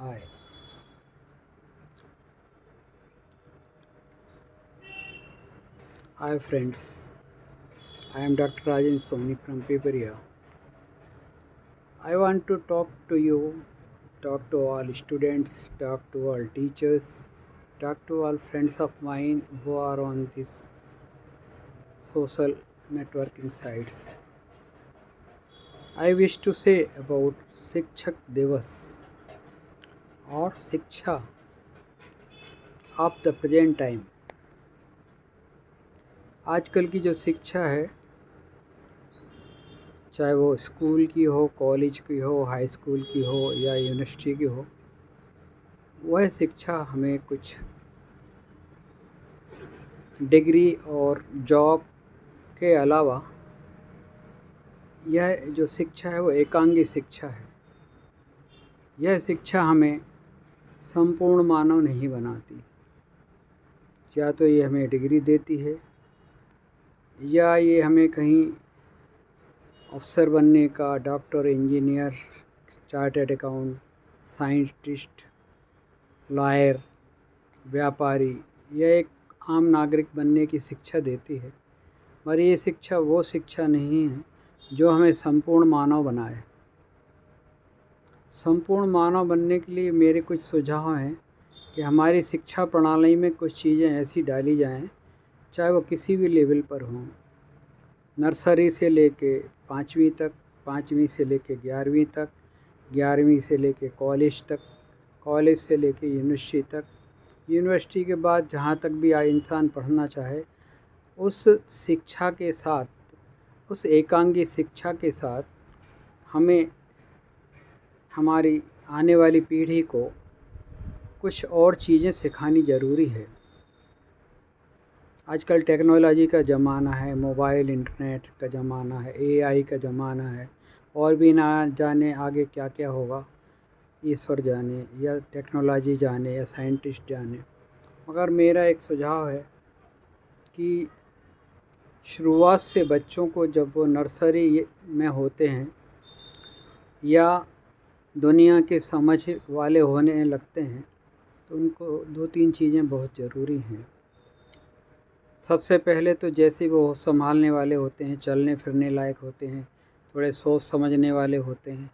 Hi, hi friends. I am Dr. Rajan Soni from Piparia. I want to talk to you, talk to all students, talk to all teachers, talk to all friends of mine who are on these social networking sites. I wish to say about Shikshak Divas or Shiksha of the present time. आजकल की जो शिक्षा है, चाहे वो school की हो, college की हो, हाई स्कूल की हो या यूनिवर्सिटी की हो, वह शिक्षा हमें कुछ डिग्री और जॉब के अलावा यह जो शिक्षा है वो एकांगी शिक्षा है। यह शिक्षा हमें संपूर्ण मानव नहीं बनाती। या तो ये हमें डिग्री देती है या ये हमें कहीं अफसर बनने का, doctor, engineer, chartered account, scientist, lawyer, व्यापारी या एक आम नागरिक बनने की शिक्षा देती है। पर ये शिक्षा वो शिक्षा नहीं है जो हमें संपूर्ण मानव बनाए। संपूर्ण मानव बनने के लिए मेरे कुछ सुझाव हैं कि हमारी शिक्षा प्रणाली में कुछ चीज़ें ऐसी डाली जाएं, चाहे वो किसी भी लेवल पर हों, नर्सरी से लेके 5वीं तक, 5वीं से लेके 11वीं तक, 11वीं से लेके कॉलेज तक, कॉलेज से लेके यूनिवर्सिटी तक, यूनिवर्सिटी के बाद जहाँ तक भी इंसान पढ़ना चाहे, उस शिक्षा के साथ, उस एकांगी शिक्षा के साथ हमें हमारी आने वाली पीढ़ी को कुछ और चीज़ें सिखानी ज़रूरी है। आजकल टेक्नोलॉजी का ज़माना है, मोबाइल इंटरनेट का ज़माना है, एआई का ज़माना है, और भी ना जाने आगे क्या क्या होगा, ईश्वर जाने या टेक्नोलॉजी जाने या साइंटिस्ट जाने। मगर मेरा एक सुझाव है कि शुरुआत से बच्चों को जब वो नर्सरी में होते हैं या दुनिया के समझ वाले होने लगते हैं, तो उनको 2-3 चीज़ें बहुत ज़रूरी हैं। सबसे पहले तो जैसे वो संभालने वाले होते हैं, चलने फिरने लायक होते हैं, थोड़े सोच समझने वाले होते हैं,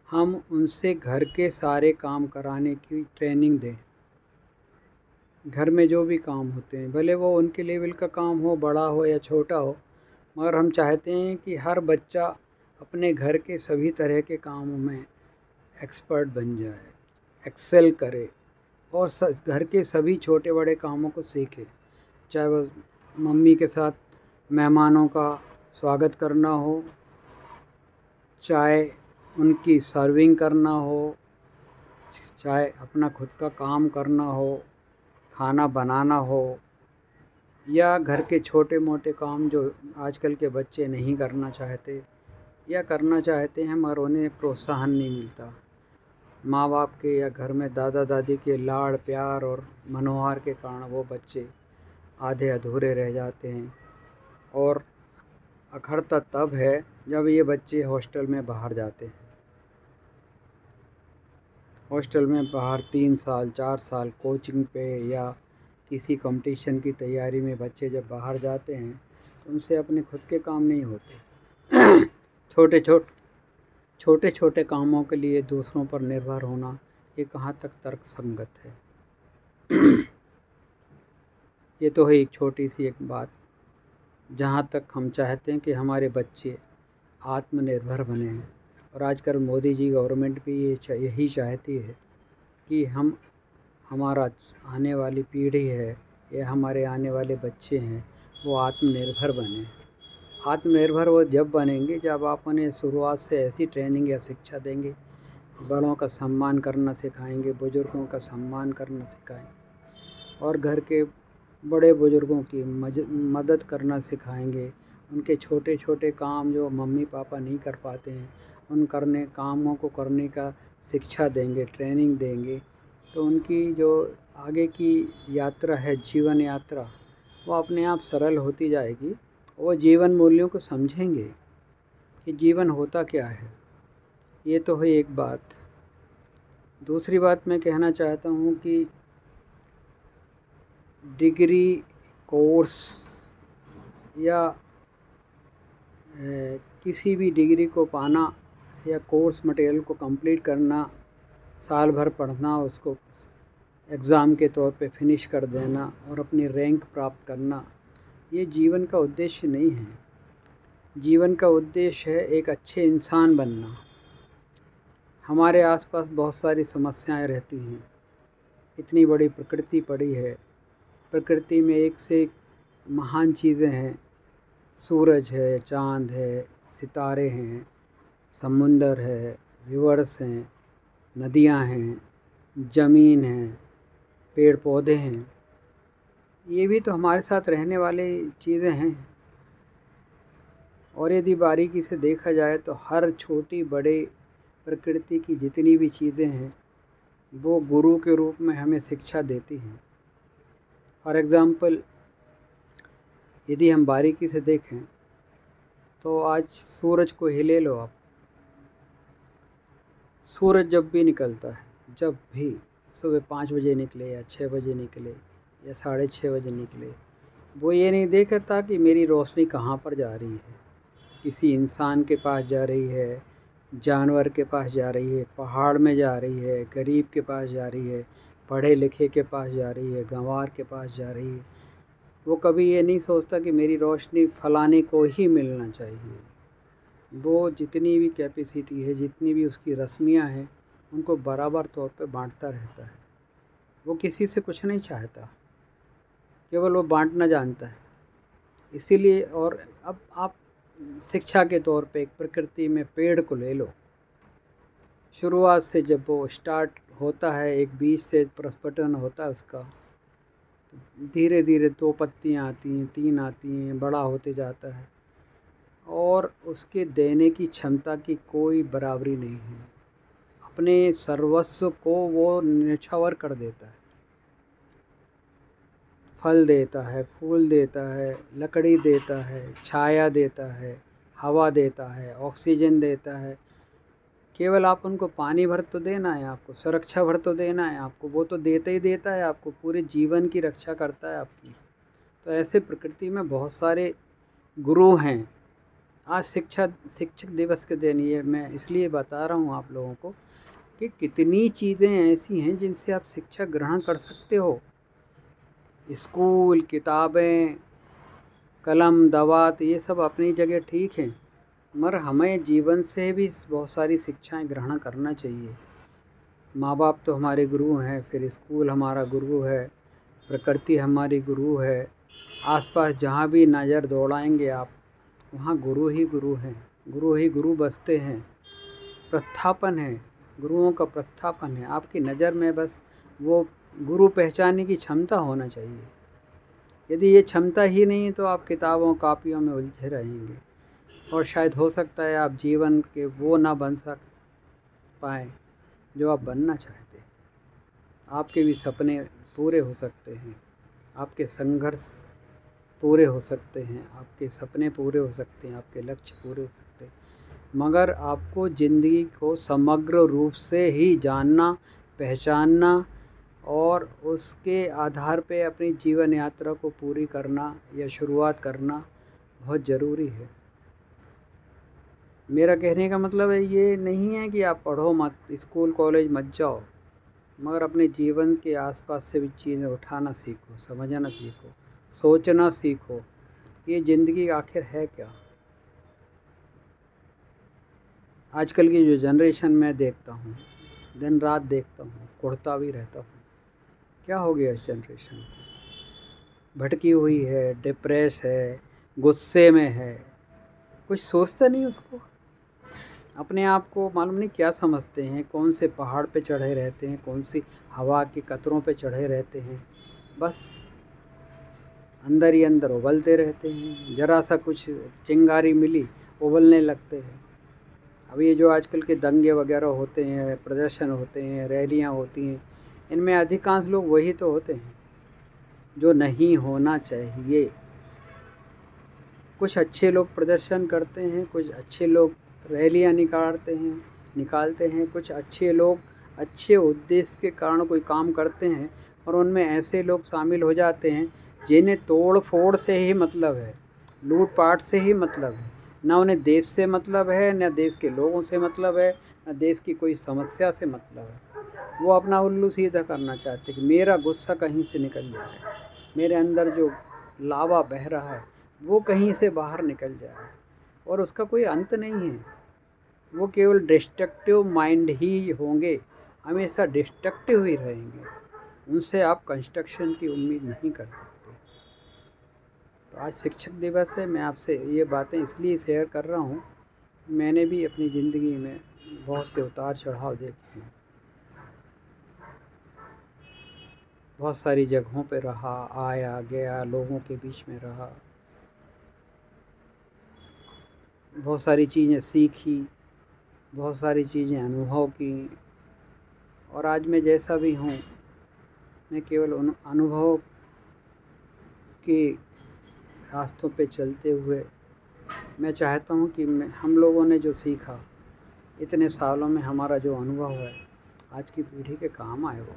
हम उनसे घर के सारे काम कराने की ट्रेनिंग दें। घर में जो भी काम होते हैं, भले वो उनके लेवल का काम हो, बड़ा हो या छोटा हो, मगर हम चाहते हैं कि हर बच्चा अपने घर के सभी तरह के कामों में एक्सपर्ट बन जाए, एक्सेल करे और घर के सभी छोटे बड़े कामों को सीखे। चाहे वो मम्मी के साथ मेहमानों का स्वागत करना हो, चाहे उनकी सर्विंग करना हो, चाहे अपना खुद का काम करना हो, खाना बनाना हो, या घर के छोटे मोटे काम जो आजकल के बच्चे नहीं करना चाहते या करना चाहते हैं मगर उन्हें प्रोत्साहन नहीं मिलता। माँ बाप के या घर में दादा दादी के लाड़ प्यार और मनोहार के कारण वो बच्चे आधे अधूरे रह जाते हैं। और अखरता तब है जब ये बच्चे हॉस्टल में बाहर जाते हैं। हॉस्टल में बाहर 3 साल 4 साल कोचिंग पे या किसी कंपटीशन की तैयारी में बच्चे जब बाहर जाते हैं तो उनसे अपने खुद के काम नहीं होते। छोटे छोटे कामों के लिए दूसरों पर निर्भर होना ये कहाँ तक तर्कसंगत है। ये तो है एक छोटी सी एक बात, जहाँ तक हम चाहते हैं कि हमारे बच्चे आत्मनिर्भर बने हैं। और आजकल मोदी जी गवर्नमेंट भी यही चाहती है कि हम हमारा आने वाली पीढ़ी है या हमारे आने वाले बच्चे हैं वो आत्मनिर्भर बने। आत्मनिर्भर वो जब बनेंगे जब आप उन्हें शुरुआत से ऐसी ट्रेनिंग या शिक्षा देंगे, बड़ों का सम्मान करना सिखाएंगे, बुज़ुर्गों का सम्मान करना सिखाएंगे और घर के बड़े बुज़ुर्गों की मदद करना सिखाएंगे। उनके छोटे छोटे काम जो मम्मी पापा नहीं कर पाते हैं उन कामों को करने का शिक्षा देंगे, ट्रेनिंग देंगे, तो उनकी जो आगे की यात्रा है, जीवन यात्रा, वो अपने आप सरल होती जाएगी। वो जीवन मूल्यों को समझेंगे कि जीवन होता क्या है। ये तो है एक बात। दूसरी बात मैं कहना चाहता हूँ कि डिग्री, कोर्स या किसी भी डिग्री को पाना या कोर्स मटेरियल को कंप्लीट करना, साल भर पढ़ना, उसको एग्ज़ाम के तौर पे फिनिश कर देना और अपनी रैंक प्राप्त करना, ये जीवन का उद्देश्य नहीं है। जीवन का उद्देश्य है एक अच्छे इंसान बनना। हमारे आसपास बहुत सारी समस्याएं रहती हैं। इतनी बड़ी प्रकृति पड़ी है, प्रकृति में एक से एक महान चीज़ें हैं। सूरज है, चाँद है, सितारे हैं, समुंदर है, रिवर्स हैं, नदियाँ हैं, ज़मीन है, पेड़ पौधे हैं। ये भी तो हमारे साथ रहने वाली चीज़ें हैं। और यदि बारीकी से देखा जाए तो हर छोटी बड़े प्रकृति की जितनी भी चीज़ें हैं वो गुरु के रूप में हमें शिक्षा देती हैं। फॉर एग्ज़ाम्पल, यदि हम बारीकी से देखें तो आज सूरज को ही ले लो आप। सूरज जब भी निकलता है, जब भी सुबह 5 बजे निकले या 6 बजे निकले या 6:30 बजे निकले, वो ये नहीं देखता कि मेरी रोशनी कहाँ पर जा रही है। किसी इंसान के पास जा रही है, जानवर के पास जा रही है, पहाड़ में जा रही है, गरीब के पास जा रही है, पढ़े लिखे के पास जा रही है, गंवार के पास जा रही है। वो कभी ये नहीं सोचता कि मेरी रोशनी फलाने को ही मिलना चाहिए। वो जितनी भी कैपेसिटी है, जितनी भी उसकी रश्मियाँ हैं, उनको बराबर तौर पे बांटता रहता है। वो किसी से कुछ नहीं चाहता, केवल वो बांटना जानता है। इसीलिए, और अब आप शिक्षा के तौर पे एक प्रकृति में पेड़ को ले लो। शुरुआत से जब वो स्टार्ट होता है, एक बीज से प्रस्फुटन होता है उसका, धीरे धीरे 2 पत्तियाँ आती हैं, 3 आती हैं, बड़ा होते जाता है और उसके देने की क्षमता की कोई बराबरी नहीं है। अपने सर्वस्व को वो न्यौछावर कर देता है। फल देता है, फूल देता है, लकड़ी देता है, छाया देता है, हवा देता है, ऑक्सीजन देता है। केवल आप उनको पानी भर तो देना है आपको, सुरक्षा भर तो देना है आपको, वो तो देता ही देता है आपको, पूरे जीवन की रक्षा करता है आपकी। तो ऐसे प्रकृति में बहुत सारे गुरु हैं। आज शिक्षक दिवस के दिन ये मैं इसलिए बता रहा हूँ आप लोगों को कि कितनी चीज़ें ऐसी हैं जिनसे आप शिक्षा ग्रहण कर सकते हो। स्कूल, किताबें, कलम, दवात, ये सब अपनी जगह ठीक हैं, मगर हमें जीवन से भी बहुत सारी शिक्षाएं ग्रहण करना चाहिए। माँ बाप तो हमारे गुरु हैं, फिर स्कूल हमारा गुरु है, प्रकृति हमारी गुरु है। आसपास जहाँ भी नज़र दौड़ाएंगे आप, वहाँ गुरु ही गुरु हैं, गुरु ही गुरु बसते हैं। प्रस्थापन है, गुरुओं का प्रस्थापन है। आपकी नज़र में बस वो गुरु पहचानने की क्षमता होना चाहिए। यदि ये क्षमता ही नहीं तो आप किताबों कापियों में उलझे रहेंगे और शायद हो सकता है आप जीवन के वो ना बन पाएँ जो आप बनना चाहते हैं। आपके भी सपने पूरे हो सकते हैं, आपके संघर्ष पूरे हो सकते हैं, आपके सपने पूरे हो सकते हैं, आपके लक्ष्य पूरे हो सकते हैं, मगर आपको ज़िंदगी को समग्र रूप से ही जानना, पहचानना और उसके आधार पे अपनी जीवन यात्रा को पूरी करना या शुरुआत करना बहुत ज़रूरी है। मेरा कहने का मतलब है ये नहीं है कि आप पढ़ो मत, स्कूल कॉलेज मत जाओ, मगर अपने जीवन के आसपास से भी चीज़ें उठाना सीखो, समझना सीखो, सोचना सीखो। ये ज़िंदगी आखिर है क्या? आजकल की जो जनरेशन मैं देखता हूँ, दिन रात देखता हूँ, कुढ़ता भी रहता हूँ। क्या हो गया इस जनरेशन को? भटकी हुई है, डिप्रेस है, गुस्से में है, कुछ सोचता नहीं उसको। अपने आप को मालूम नहीं क्या समझते हैं, कौन से पहाड़ पे चढ़े रहते हैं, कौन सी हवा के कतरों पे चढ़े रहते हैं। बस अंदर ही अंदर उबलते रहते हैं। ज़रा सा कुछ चिंगारी मिली, उबलने लगते हैं। अब ये जो आजकल के दंगे वगैरह होते हैं, प्रदर्शन होते हैं, रैलियाँ होती हैं, इनमें अधिकांश लोग वही तो होते हैं जो नहीं होना चाहिए। कुछ अच्छे लोग प्रदर्शन करते हैं, कुछ अच्छे लोग रैलियाँ निकालते हैं, कुछ अच्छे लोग अच्छे उद्देश्य के कारण कोई काम करते हैं और उनमें ऐसे लोग शामिल हो जाते हैं जिन्हें तोड़ फोड़ से ही मतलब है, लूट पाट से ही मतलब है। ना उन्हें देश से मतलब है, न देश के लोगों से मतलब है, न देश की कोई समस्या से मतलब है। वो अपना उल्लू सीधा करना चाहते हैं कि मेरा गुस्सा कहीं से निकल जाए, मेरे अंदर जो लावा बह रहा है वो कहीं से बाहर निकल जाए, और उसका कोई अंत नहीं है। वो केवल डिस्ट्रक्टिव माइंड ही होंगे, हमेशा डिस्ट्रक्टिव ही रहेंगे। उनसे आप कंस्ट्रक्शन की उम्मीद नहीं कर सकते। तो आज शिक्षक दिवस है, मैं आपसे ये बातें इसलिए शेयर कर रहा हूँ, मैंने भी अपनी ज़िंदगी में बहुत से उतार चढ़ाव देखे हैं, बहुत सारी जगहों पे रहा, आया गया, लोगों के बीच में रहा, बहुत सारी चीज़ें सीखी, बहुत सारी चीज़ें अनुभव की। और आज मैं जैसा भी हूँ, मैं केवल उन अनुभव के रास्तों पे चलते हुए मैं चाहता हूँ कि हम लोगों ने जो सीखा इतने सालों में, हमारा जो अनुभव है, आज की पीढ़ी के काम आए। वो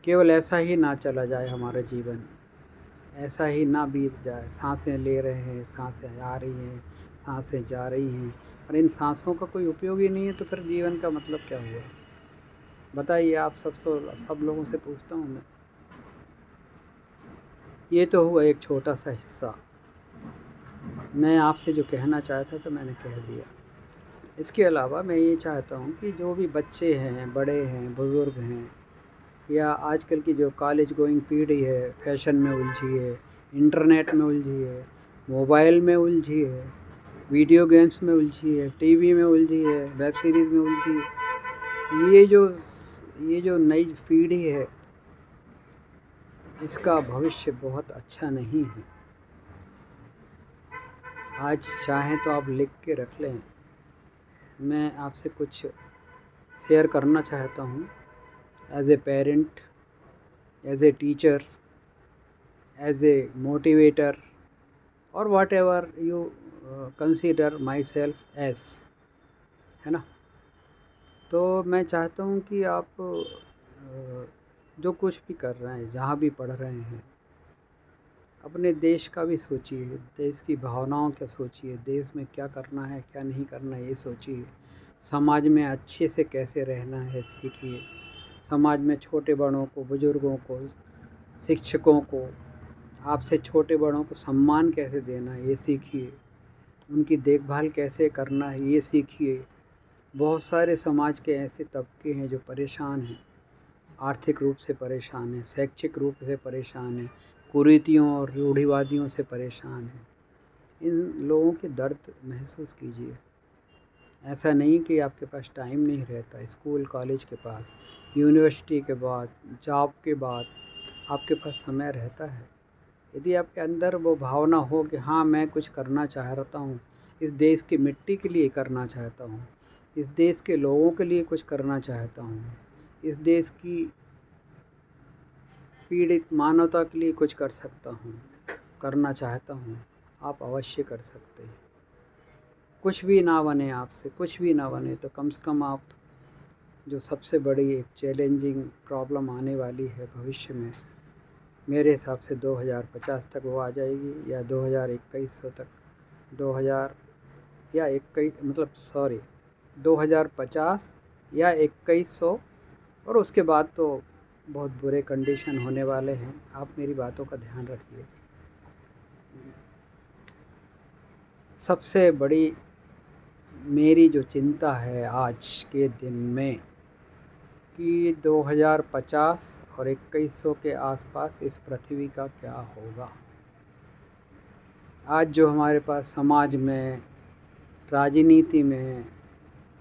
केवल ऐसा ही ना चला जाए हमारा जीवन, ऐसा ही ना बीत जाए। सांसें ले रहे हैं, सांसें आ रही हैं, सांसें जा रही हैं, और इन सांसों का कोई उपयोग ही नहीं है, तो फिर जीवन का मतलब क्या हुआ? बताइए आप। सब लोगों से पूछता हूँ मैं। ये तो हुआ एक छोटा सा हिस्सा, मैं आपसे जो कहना चाहता था मैंने कह दिया। इसके अलावा मैं ये चाहता हूँ कि जो भी बच्चे हैं, बड़े हैं, बुज़ुर्ग हैं, या आजकल की जो कॉलेज गोइंग पीढ़ी है, फैशन में उलझी है, इंटरनेट में उलझी है, मोबाइल में उलझी है, वीडियो गेम्स में उलझी है, टीवी में उलझी है, वेब सीरीज़ में उलझी है, ये जो नई पीढ़ी है, इसका भविष्य बहुत अच्छा नहीं है। आज चाहें तो आप लिख के रख लें, मैं आपसे कुछ शेयर करना चाहता हूँ as a parent, as a teacher, as a motivator, और whatever you consider myself as, है ना। तो मैं चाहता हूँ कि आप जो कुछ भी कर रहे हैं, जहाँ भी पढ़ रहे हैं, अपने देश का भी सोचिए, देश की भावनाओं का सोचिए, देश में क्या करना है क्या नहीं करना है ये सोचिए, समाज में अच्छे से कैसे रहना है सीखिए, समाज में छोटे बड़ों को, बुज़ुर्गों को, शिक्षकों को, आपसे छोटे बड़ों को सम्मान कैसे देना है ये सीखिए, उनकी देखभाल कैसे करना है ये सीखिए। बहुत सारे समाज के ऐसे तबके हैं जो परेशान हैं, आर्थिक रूप से परेशान हैं, शैक्षिक रूप से परेशान हैं, कुरीतियों और रूढ़िवादियों से परेशान हैं। इन लोगों के दर्द महसूस कीजिए। ऐसा नहीं कि आपके पास टाइम नहीं रहता, स्कूल कॉलेज के पास, यूनिवर्सिटी के बाद, जॉब के बाद आपके पास समय रहता है। यदि आपके अंदर वो भावना हो कि हाँ मैं कुछ करना चाहता हूँ, इस देश की मिट्टी के लिए करना चाहता हूँ, इस देश के लोगों के लिए कुछ करना चाहता हूँ, इस देश की पीड़ित मानवता के लिए कुछ कर सकता हूँ, करना चाहता हूँ, आप अवश्य कर सकते हैं। कुछ भी ना बने आपसे, कुछ भी ना बने, तो कम से कम आप जो सबसे बड़ी एक चैलेंजिंग प्रॉब्लम आने वाली है भविष्य में, मेरे हिसाब से 2050 तक वो आ जाएगी, या 2100 तक, 2000 या 21 मतलब 2050 या 2100, और उसके बाद तो बहुत बुरे कंडीशन होने वाले हैं। आप मेरी बातों का ध्यान रखिए। सबसे बड़ी मेरी जो चिंता है आज के दिन में, कि 2050 और 2100 के आसपास इस पृथ्वी का क्या होगा। आज जो हमारे पास समाज में, राजनीति में,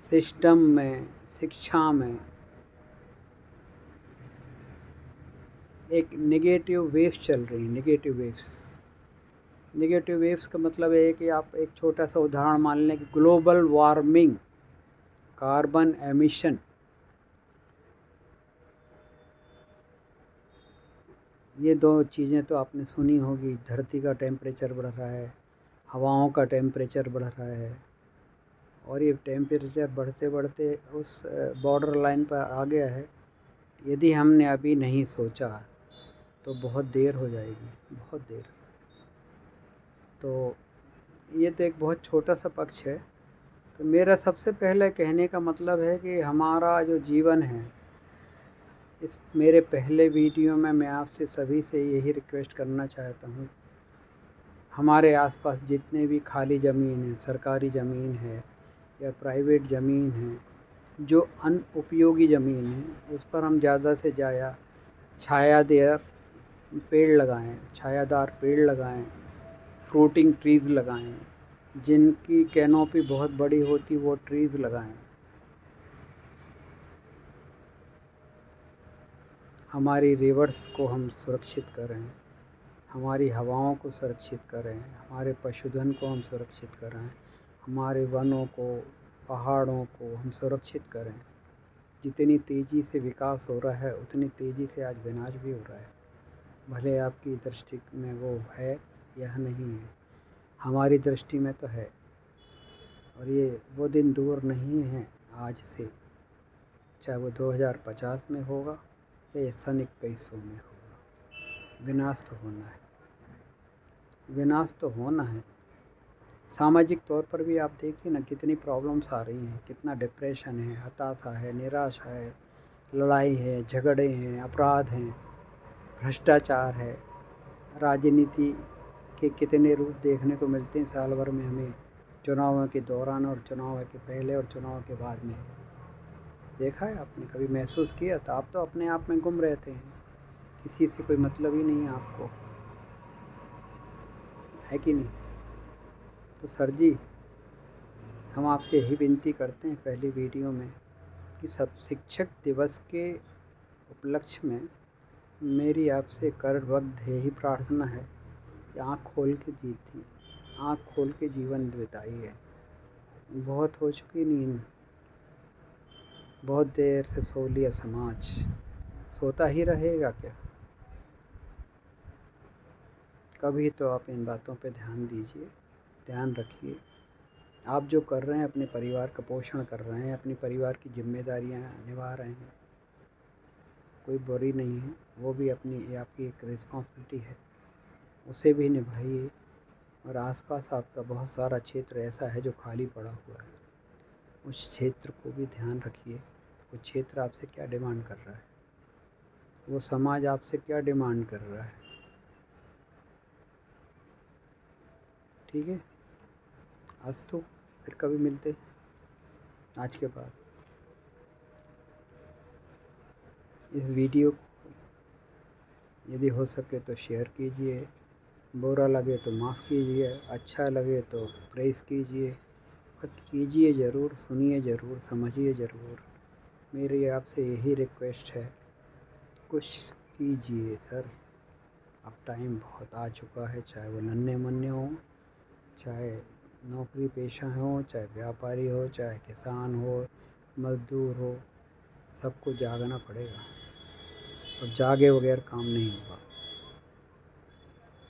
सिस्टम में, शिक्षा में एक नेगेटिव वेव्स चल रही है। नेगेटिव वेव्स का मतलब है कि आप एक छोटा सा उदाहरण मान लें कि ग्लोबल वार्मिंग, कार्बन एमिशन, ये दो चीज़ें तो आपने सुनी होगी। धरती का टेम्परेचर बढ़ रहा है, हवाओं का टेम्परेचर बढ़ रहा है, और ये टेम्परेचर बढ़ते बढ़ते उस बॉर्डर लाइन पर आ गया है। यदि हमने अभी नहीं सोचा तो बहुत देर हो जाएगी, बहुत देर। तो ये तो एक बहुत छोटा सा पक्ष है। तो मेरा सबसे पहले कहने का मतलब है कि हमारा जो जीवन है, इस मेरे पहले वीडियो में मैं आपसे सभी से यही रिक्वेस्ट करना चाहता हूँ, हमारे आसपास जितने भी खाली ज़मीन है, सरकारी ज़मीन है या प्राइवेट ज़मीन है, जो अनुपयोगी ज़मीन है, उस पर हम ज़्यादा से ज़्यादा छायादार पेड़ लगाएं, छायादार पेड़ लगाएं, फ्रूटिंग ट्रीज़ लगाएं, जिनकी कैनोपी बहुत बड़ी होती वो ट्रीज़ लगाएं। हमारी रिवर्स को हम सुरक्षित करें, हमारी हवाओं को सुरक्षित करें, हमारे पशुधन को हम सुरक्षित करें, हमारे वनों को, पहाड़ों को हम सुरक्षित करें। जितनी तेज़ी से विकास हो रहा है उतनी तेज़ी से आज विनाश भी हो रहा है। भले आपकी दृष्टि में वो है या नहीं है, हमारी दृष्टि में तो है। और ये वो दिन दूर नहीं है आज से, चाहे वो 2050 में होगा या सन 2100 में होगा। विनाश तो होना है, विनाश तो होना है। सामाजिक तौर पर भी आप देखिए ना, कितनी प्रॉब्लम्स आ रही हैं, कितना डिप्रेशन है, हताशा है, निराशा है, लड़ाई है, झगड़े हैं, अपराध हैं, भ्रष्टाचार है, राजनीति के कितने रूप देखने को मिलते हैं साल भर में हमें, चुनावों के दौरान और चुनाव के पहले और चुनाव के बाद में। देखा है आपने, कभी महसूस किया था? आप तो अपने आप में गुम रहते हैं, किसी से कोई मतलब ही नहीं है आपको, है कि नहीं? तो सर जी, हम आपसे यही विनती करते हैं पहली वीडियो में कि सब शिक्षक दिवस के उपलक्ष्य में मेरी आपसे करबद्ध यही प्रार्थना है कि आँख खोल के जीतिए, आँख खोल के जीवन बिताइए। बहुत हो चुकी नींद, बहुत देर से सो लिया समाज, सोता ही रहेगा क्या? कभी तो आप इन बातों पे ध्यान दीजिए, ध्यान रखिए। आप जो कर रहे हैं, अपने परिवार का पोषण कर रहे हैं, अपनी परिवार की जिम्मेदारियां निभा रहे हैं, कोई बुरी नहीं है, वो भी अपनी आपकी एक रिस्पॉन्सिबिलिटी है, उसे भी निभाइए। और आसपास आपका बहुत सारा क्षेत्र ऐसा है जो खाली पड़ा हुआ है, उस क्षेत्र को भी ध्यान रखिए। वो क्षेत्र आपसे क्या डिमांड कर रहा है, वो समाज आपसे क्या डिमांड कर रहा है। ठीक है, आज तो फिर कभी मिलते आज के बाद। इस वीडियो को यदि हो सके तो शेयर कीजिए, बुरा लगे तो माफ़ कीजिए, अच्छा लगे तो प्रेज़ कीजिए, पर कीजिए ज़रूर, सुनिए ज़रूर, समझिए ज़रूर। मेरी आपसे यही रिक्वेस्ट है, कुछ कीजिए सर। अब टाइम बहुत आ चुका है, चाहे वो नन्हे मुन्ने हों, चाहे नौकरी पेशा हो, चाहे व्यापारी हो, चाहे किसान हो, मज़दूर हो, सबको जागना पड़ेगा और जागे बगैर काम नहीं होगा।